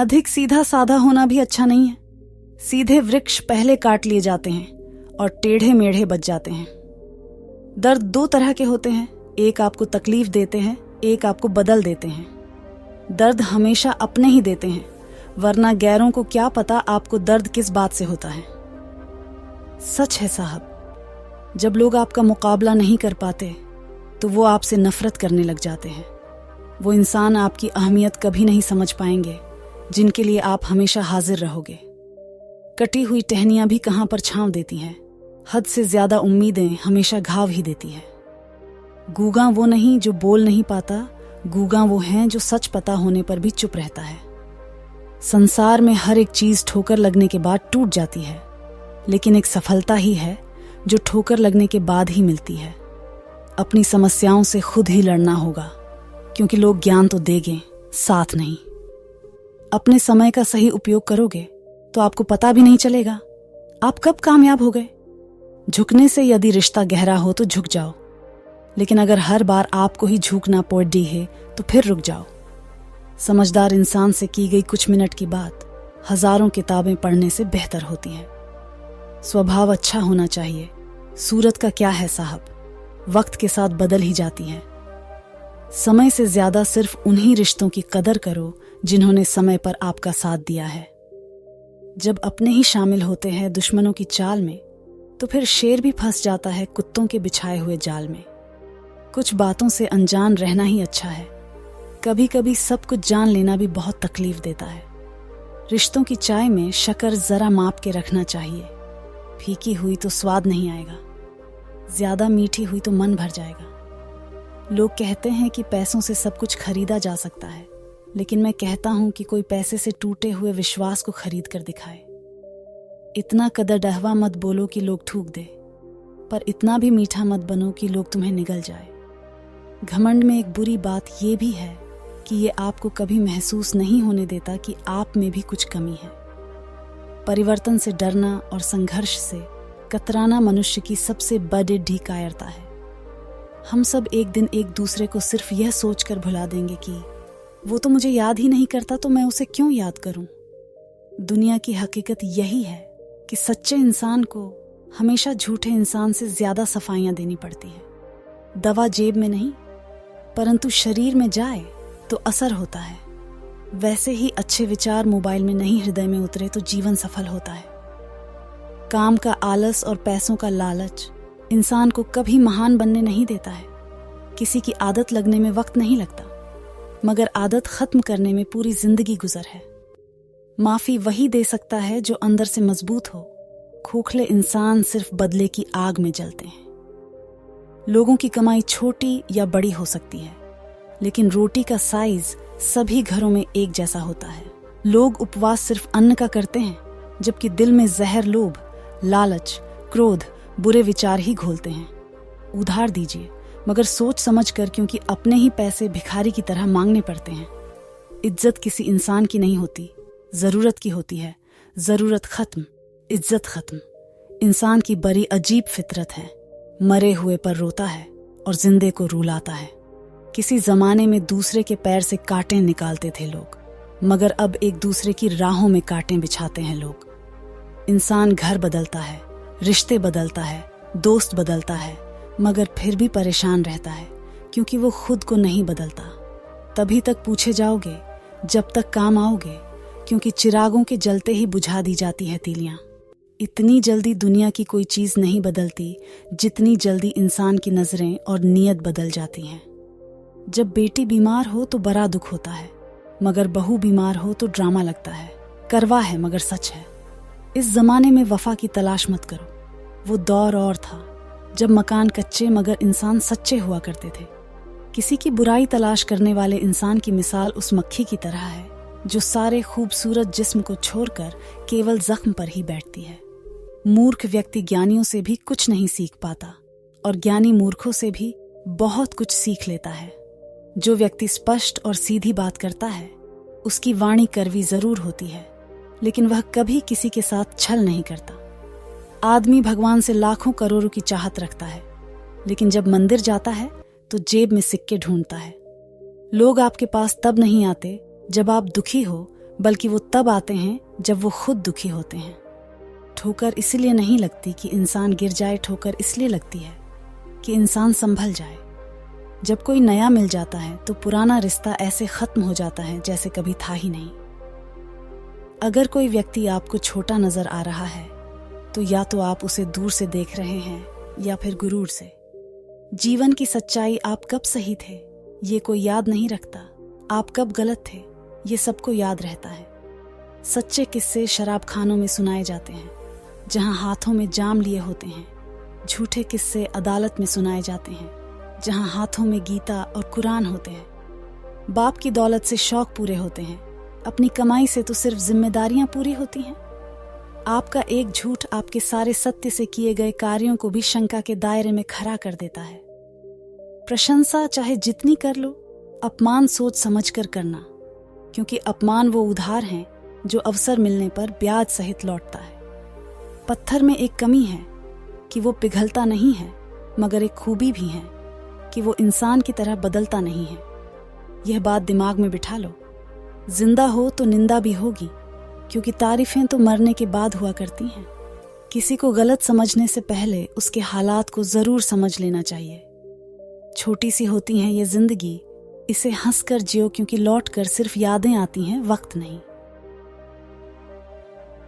अधिक सीधा साधा होना भी अच्छा नहीं है। सीधे वृक्ष पहले काट लिए जाते हैं और टेढ़े मेढ़े बच जाते हैं। दर्द दो तरह के होते हैं, एक आपको तकलीफ देते हैं, एक आपको बदल देते हैं। दर्द हमेशा अपने ही देते हैं, वरना गैरों को क्या पता आपको दर्द किस बात से होता है। सच है साहब, जब लोग आपका मुकाबला नहीं कर पाते तो वो आपसे नफरत करने लग जाते हैं। वो इंसान आपकी अहमियत कभी नहीं समझ पाएंगे जिनके लिए आप हमेशा हाजिर रहोगे। कटी हुई टहनियां भी कहां पर छांव देती हैं, हद से ज्यादा उम्मीदें हमेशा घाव ही देती है। गूंगा वो नहीं जो बोल नहीं पाता, गूंगा वो हैं जो सच पता होने पर भी चुप रहता है। संसार में हर एक चीज ठोकर लगने के बाद टूट जाती है, लेकिन एक सफलता ही है जो ठोकर लगने के बाद ही मिलती है। अपनी समस्याओं से खुद ही लड़ना होगा, क्योंकि लोग ज्ञान तो देंगे, साथ नहीं। अपने समय का सही उपयोग करोगे तो आपको पता भी नहीं चलेगा आप कब कामयाब हो गए। झुकने से यदि रिश्ता गहरा हो तो झुक जाओ, लेकिन अगर हर बार आपको ही झुकना पड़ है तो फिर रुक जाओ। समझदार इंसान से की गई कुछ मिनट की बात हजारों किताबें पढ़ने से बेहतर होती है। स्वभाव अच्छा होना चाहिए, सूरत का क्या है साहब, वक्त के साथ बदल ही जाती है। समय से ज्यादा सिर्फ उन्हीं रिश्तों की कदर करो जिन्होंने समय पर आपका साथ दिया है। जब अपने ही शामिल होते हैं दुश्मनों की चाल में, तो फिर शेर भी फंस जाता है कुत्तों के बिछाए हुए जाल में। कुछ बातों से अनजान रहना ही अच्छा है। कभी कभी सब कुछ जान लेना भी बहुत तकलीफ देता है। रिश्तों की चाय में शक्कर जरा माप के रखना चाहिए। फीकी हुई तो स्वाद नहीं आएगा, ज्यादा मीठी हुई तो मन भर जाएगा। लोग कहते हैं कि पैसों से सब कुछ खरीदा जा सकता है, लेकिन मैं कहता हूं कि कोई पैसे से टूटे हुए विश्वास को खरीद कर दिखाए। इतना कदरडहवा मत बोलो कि लोग थूक दे, पर इतना भी मीठा मत बनो कि लोग तुम्हें निगल जाए। घमंड में एक बुरी बात ये भी है कि ये आपको कभी महसूस नहीं होने देता कि आप में भी कुछ कमी है। परिवर्तन से डरना और संघर्ष से कतराना मनुष्य की सबसे बड़ी कायरता है। हम सब एक दिन एक दूसरे को सिर्फ यह सोचकर भुला देंगे कि वो तो मुझे याद ही नहीं करता, तो मैं उसे क्यों याद करूं। दुनिया की हकीकत यही है कि सच्चे इंसान को हमेशा झूठे इंसान से ज्यादा सफाइयां देनी पड़ती है। दवा जेब में नहीं, परंतु शरीर में जाए तो असर होता है। वैसे ही अच्छे विचार मोबाइल में नहीं, हृदय में उतरे तो जीवन सफल होता है। काम का आलस और पैसों का लालच इंसान को कभी महान बनने नहीं देता है। किसी की आदत लगने में वक्त नहीं लगता, मगर आदत खत्म करने में पूरी जिंदगी गुजर है। माफी वही दे सकता है जो अंदर से मजबूत हो। खोखले इंसान सिर्फ बदले की आग में जलते हैं। लोगों की कमाई छोटी या बड़ी हो सकती है, लेकिन रोटी का साइज सभी घरों में एक जैसा होता है। लोग उपवास सिर्फ अन्न का करते हैं, जबकि दिल में जहर, लोभ, लालच, क्रोध, बुरे विचार ही घोलते हैं। उधार दीजिए, मगर सोच समझ कर, क्योंकि अपने ही पैसे भिखारी की तरह मांगने पड़ते हैं। इज्जत किसी इंसान की नहीं होती, जरूरत की होती है। जरूरत खत्म, इज्जत खत्म। इंसान की बड़ी अजीब फितरत है, मरे हुए पर रोता है और जिंदे को रुलाता है। किसी जमाने में दूसरे के पैर से कांटे निकालते थे लोग, मगर अब एक दूसरे की राहों में कांटे बिछाते हैं लोग। इंसान घर बदलता है, रिश्ते बदलता है, दोस्त बदलता है, मगर फिर भी परेशान रहता है, क्योंकि वो खुद को नहीं बदलता। तभी तक पूछे जाओगे जब तक काम आओगे, क्योंकि चिरागों के जलते ही बुझा दी जाती है तीलियां। इतनी जल्दी दुनिया की कोई चीज नहीं बदलती जितनी जल्दी इंसान की नजरें और नीयत बदल जाती हैं। जब बेटी बीमार हो तो बड़ा दुख होता है, मगर बहू बीमार हो तो ड्रामा लगता है। करवा है मगर सच है। इस जमाने में वफा की तलाश मत करो। वो दौर और था जब मकान कच्चे मगर इंसान सच्चे हुआ करते थे। किसी की बुराई तलाश करने वाले इंसान की मिसाल उस मक्खी की तरह है जो सारे खूबसूरत जिस्म को छोड़कर केवल जख्म पर ही बैठती है। मूर्ख व्यक्ति ज्ञानियों से भी कुछ नहीं सीख पाता, और ज्ञानी मूर्खों से भी बहुत कुछ सीख लेता है। जो व्यक्ति स्पष्ट और सीधी बात करता है, उसकी वाणी कड़वी जरूर होती है, लेकिन वह कभी किसी के साथ छल नहीं करता। आदमी भगवान से लाखों करोड़ों की चाहत रखता है, लेकिन जब मंदिर जाता है तो जेब में सिक्के ढूंढता है। लोग आपके पास तब नहीं आते जब आप दुखी हो, बल्कि वो तब आते हैं जब वो खुद दुखी होते हैं। ठोकर इसलिए नहीं लगती कि इंसान गिर जाए, ठोकर इसलिए लगती है कि इंसान संभल जाए। जब कोई नया मिल जाता है तो पुराना रिश्ता ऐसे खत्म हो जाता है जैसे कभी था ही नहीं। अगर कोई व्यक्ति आपको छोटा नजर आ रहा है तो या तो आप उसे दूर से देख रहे हैं या फिर गुरूर से। जीवन की सच्चाई आप कब सही थे ये कोई याद नहीं रखता, आप कब गलत थे ये सबको याद रहता है। सच्चे किस्से शराब खानों में सुनाए जाते हैं जहां हाथों में जाम लिए होते हैं। झूठे किस्से अदालत में सुनाए जाते हैं जहां हाथों में गीता और कुरान होते हैं। बाप की दौलत से शौक पूरे होते हैं, अपनी कमाई से तो सिर्फ जिम्मेदारियां पूरी होती हैं। आपका एक झूठ आपके सारे सत्य से किए गए कार्यों को भी शंका के दायरे में खड़ा कर देता है। प्रशंसा चाहे जितनी कर लो, अपमान सोच समझकर करना, क्योंकि अपमान वो उधार हैं जो अवसर मिलने पर ब्याज सहित लौटता है। पत्थर में एक कमी है कि वो पिघलता नहीं है, मगर एक खूबी भी है कि वो इंसान की तरह बदलता नहीं है। यह बात दिमाग में बिठा लो। जिंदा हो तो निंदा भी होगी, क्योंकि तारीफें तो मरने के बाद हुआ करती हैं। किसी को गलत समझने से पहले उसके हालात को जरूर समझ लेना चाहिए। छोटी सी होती है ये जिंदगी, इसे हंसकर जियो, क्योंकि लौट कर सिर्फ यादें आती हैं, वक्त नहीं।